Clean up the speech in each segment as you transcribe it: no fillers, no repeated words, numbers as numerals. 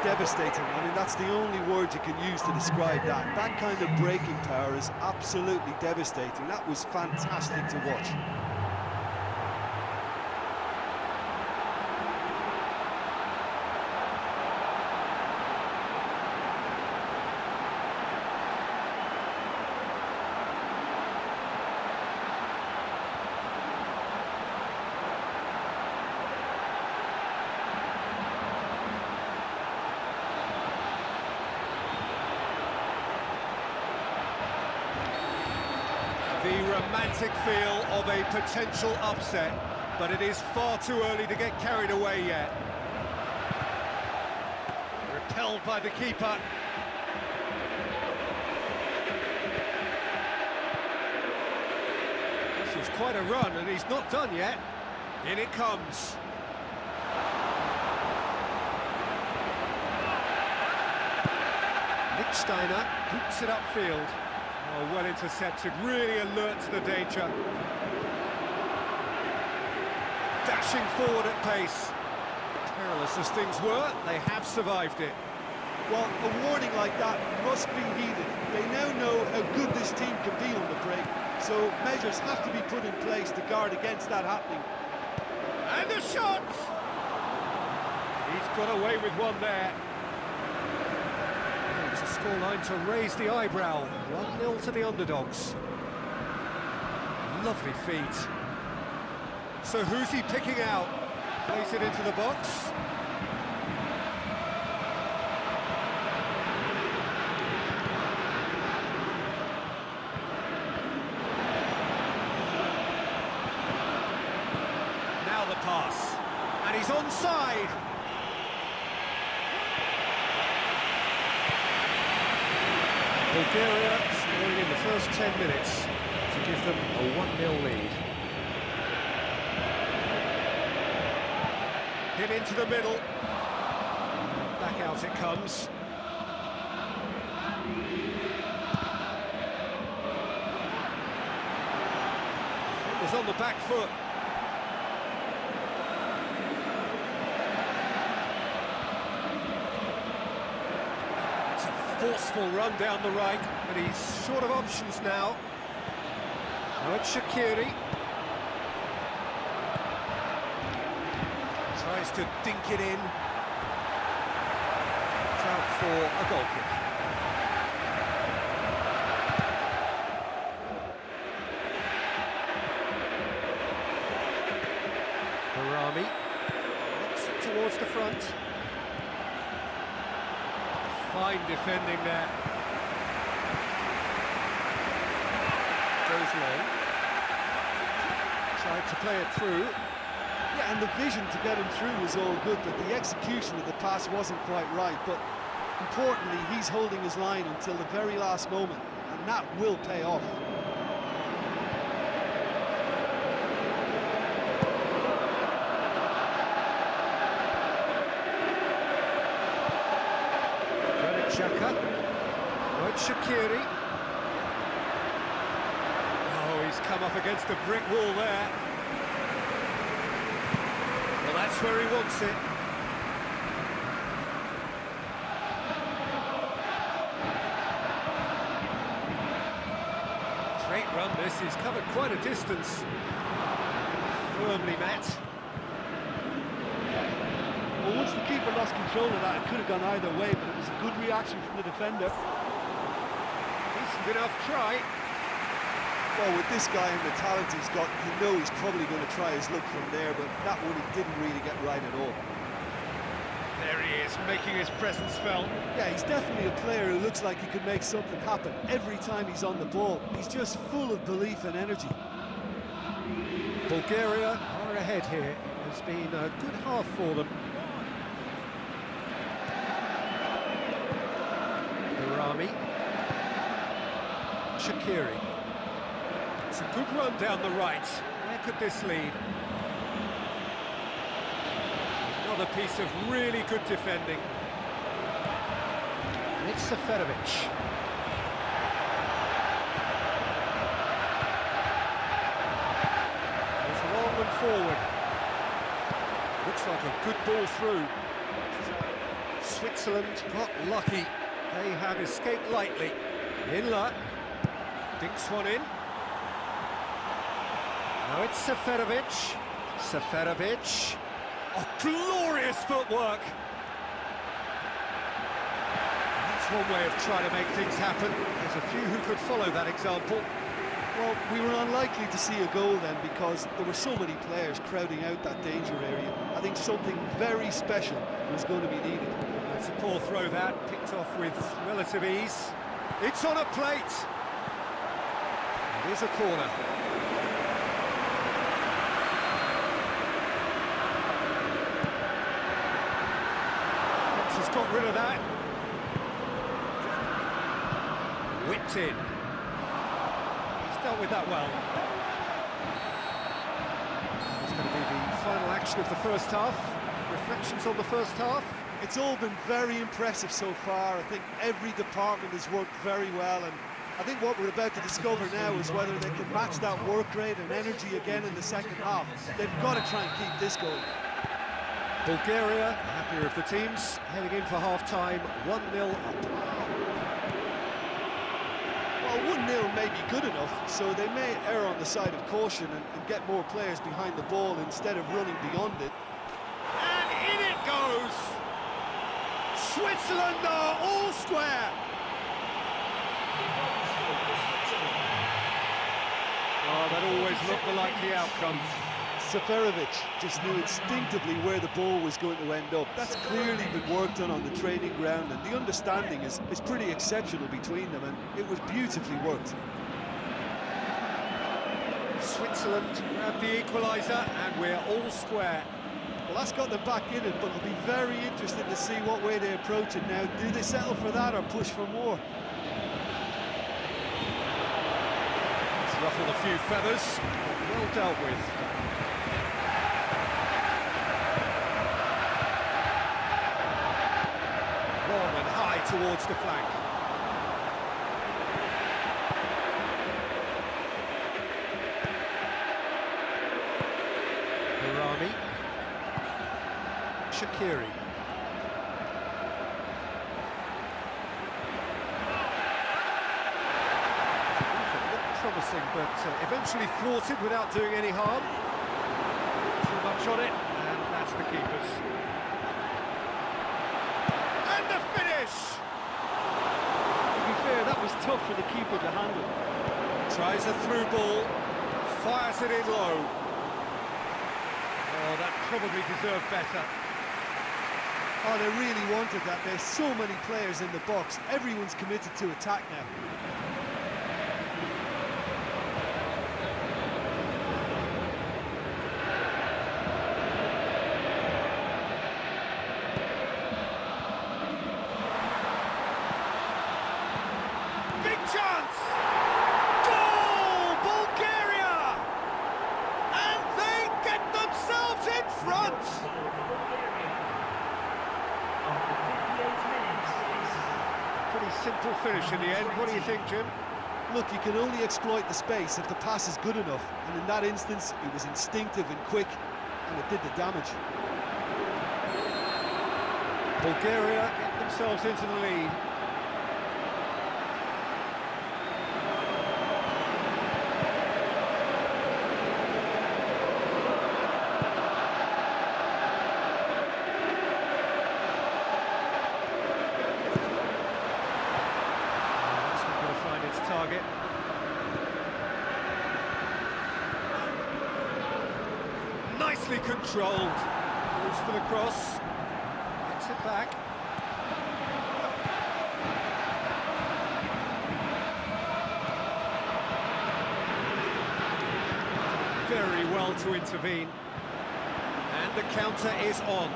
Devastating. I mean, that's the only word you can use to describe that. That kind of breaking power is absolutely devastating. That was fantastic to watch. The romantic feel of a potential upset, but it is far too early to get carried away yet. Repelled by the keeper. This is quite a run, and he's not done yet. In it comes. Lichtsteiner boots it upfield. Oh, well intercepted, really alert to the danger. Dashing forward at pace. Perilous as things were, they have survived it. Well, a warning like that must be heeded. They now know how good this team can be on the break, so measures have to be put in place to guard against that happening. And the shot! He's got away with one there. It's a scoreline to raise the eyebrow. 1-0 to the underdogs. Lovely feet. So who's he picking out? Place it into the box. Now the pass. And he's onside. Bulgaria scoring in the first 10 minutes to give them a 1-0 lead. Hit into the middle. Back out it comes. It was on the back foot. Forceful run down the right, but he's short of options now. Now it's Shaqiri. Tries to dink it in. It's out for a goal kick. Barami knocks it towards the front. Fine defending there. Goes low. Tried to play it through. Yeah, and the vision to get him through was all good, but the execution of the pass wasn't quite right. But importantly, he's holding his line until the very last moment, and that will pay off. Xhaka, right, Shaqiri. Oh, he's come up against a brick wall there. Well, that's where he wants it. Great run this, he's covered quite a distance. Firmly met. Well, once the keeper lost control of that, it could have gone either way, but it was a good reaction from the defender. Decent enough try. Well, with this guy and the talent he's got, you know he's probably going to try his luck from there, but that one he didn't really get right at all. There he is, making his presence felt. Yeah, he's definitely a player who looks like he could make something happen every time he's on the ball. He's just full of belief and energy. Bulgaria are ahead here. It has been a good half for them. Barami. Shaqiri. It's a good run down the right. Where could this lead? Another piece of really good defending. And it's Seferovic. It's long and forward. Looks like a good ball through. Switzerland got lucky. They have escaped lightly. Inler dinks one in. Now it's Seferovic. Seferovic. Oh, glorious footwork! That's one way of trying to make things happen. There's a few who could follow that example. Well, we were unlikely to see a goal then because there were so many players crowding out that danger area. I think something very special was going to be needed. It's a poor throw that, picked off with relative ease. It's on a plate! It is a corner. Has got rid of that. Whipped in. He's dealt with that well. It's going to be the final action of the first half. Reflections on the first half? It's all been very impressive so far. I think every department has worked very well, and I think what we're about to discover now is whether they can match that work rate and energy again in the second half. They've got to try and keep this going. Bulgaria, the happier of the teams, heading in for half-time, 1-0 up. Well, 1-0 may be good enough, so they may err on the side of caution and get more players behind the ball instead of running beyond it. And in it goes! Switzerland are all square! Oh, that always looked the likely outcome. Seferovic just knew instinctively where the ball was going to end up. That's clearly been worked on the training ground, and the understanding is pretty exceptional between them, and it was beautifully worked. Switzerland grabbed the equaliser, and we're all square. Well, that's got them back in it, but it'll be very interesting to see what way they approach it now. Do they settle for that or push for more? It's ruffled a few feathers, but well dealt with. Long and high towards the flank. Harami. Shaqiri. Looked promising, but eventually thwarted without doing any harm. Too much on it, and that's the keeper's. And the finish! To be fair, that was tough for the keeper to handle. Tries a through ball, fires it in low. Oh, that probably deserved better. Oh, they really wanted that. There's so many players in the box. Everyone's committed to attack now. Big chance! Goal! Bulgaria! And they get themselves in front! Pretty simple finish in the end. What do you think, Jim? Look, you can only exploit the space if the pass is good enough, and in that instance, it was instinctive and quick, and it did the damage. Bulgaria get themselves into the lead. Target. Nicely controlled. Goes for the cross. Gets it back. Very well to intervene. And the counter is on.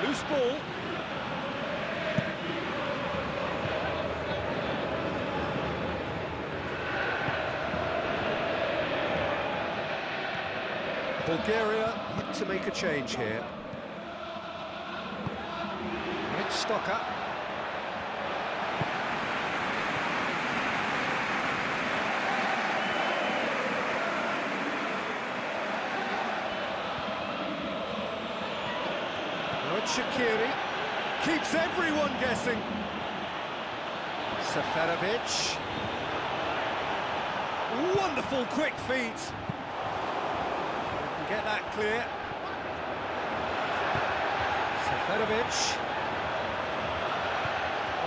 Loose ball. Bulgaria hit to make a change here. And it's Stocker. Shaqiri keeps everyone guessing. Seferovic. Wonderful quick feet. Can get that clear. Seferovic.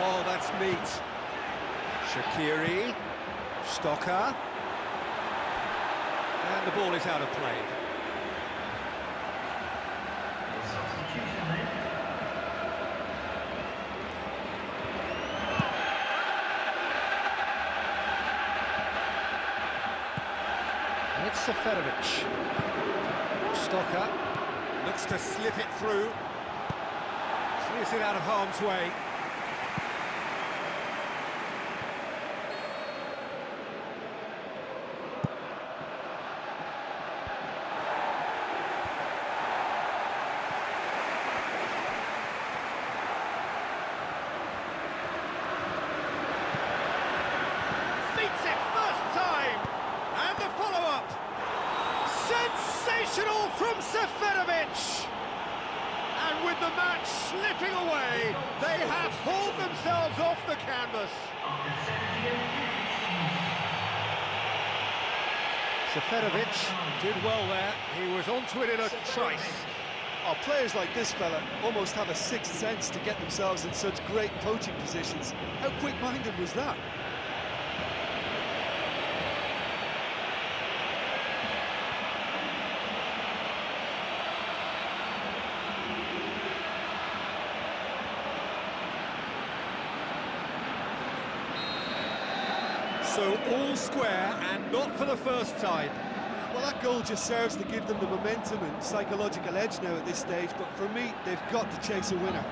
Oh, that's neat. Shaqiri. Stocker. And the ball is out of play. And it's Seferovic. Stocker looks to slip it through. Clears it out of harm's way. Sensational from Seferovic! And with the match slipping away, they have hauled themselves off the canvas. Seferovic did well there. He was onto it in a trice. Oh, players like this fella almost have a sixth sense to get themselves in such great poaching positions. How quick-minded was that? So all square, and not for the first time. Well, that goal just serves to give them the momentum and psychological edge now at this stage, but for me, they've got to chase a winner.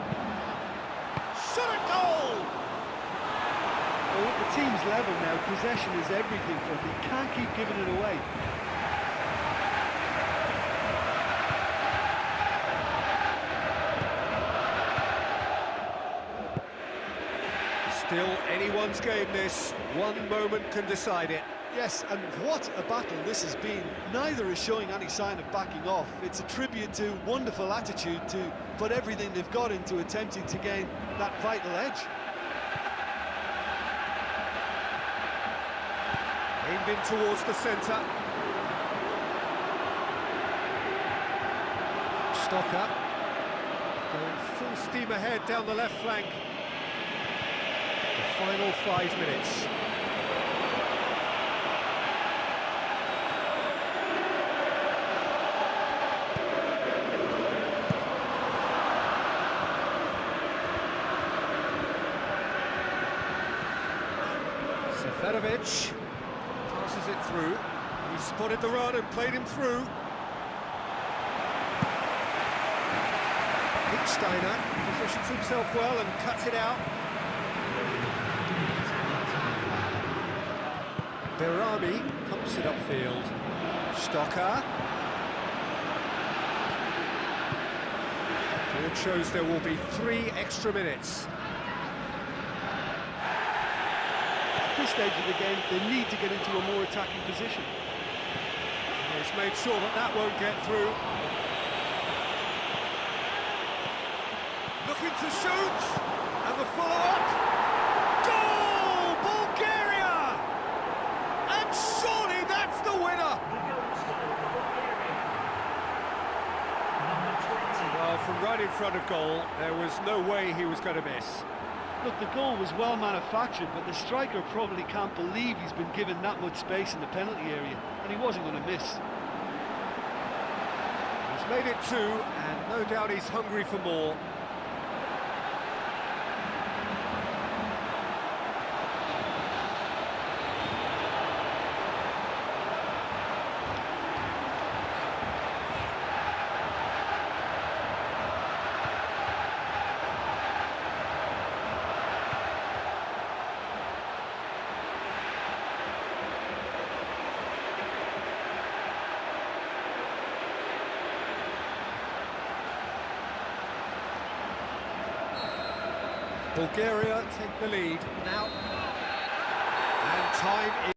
Shot a goal! Well, at the team's level now, possession is everything for them. They can't keep giving it away. Still anyone's game, this. One moment can decide it. Yes, and what a battle this has been. Neither is showing any sign of backing off. It's a tribute to wonderful attitude to put everything they've got into attempting to gain that vital edge. Aimed in towards the centre. Stocker going full steam ahead down the left flank. The final 5 minutes. Seferovic passes it through. He spotted the run and played him through. Steiner positions himself well and cuts it out. Berami pumps it upfield. Stocker. It shows there will be 3 extra minutes. At this stage of the game, they need to get into a more attacking position. He's made sure that that won't get through. Looking to shoot, and the follow-up. Goal! Bulgaria! And surely that's the winner! Well, from right in front of goal, there was no way he was going to miss. Look, the goal was well manufactured, but the striker probably can't believe he's been given that much space in the penalty area, and he wasn't going to miss. He's made it 2, and no doubt he's hungry for more. Bulgaria take the lead now, and time is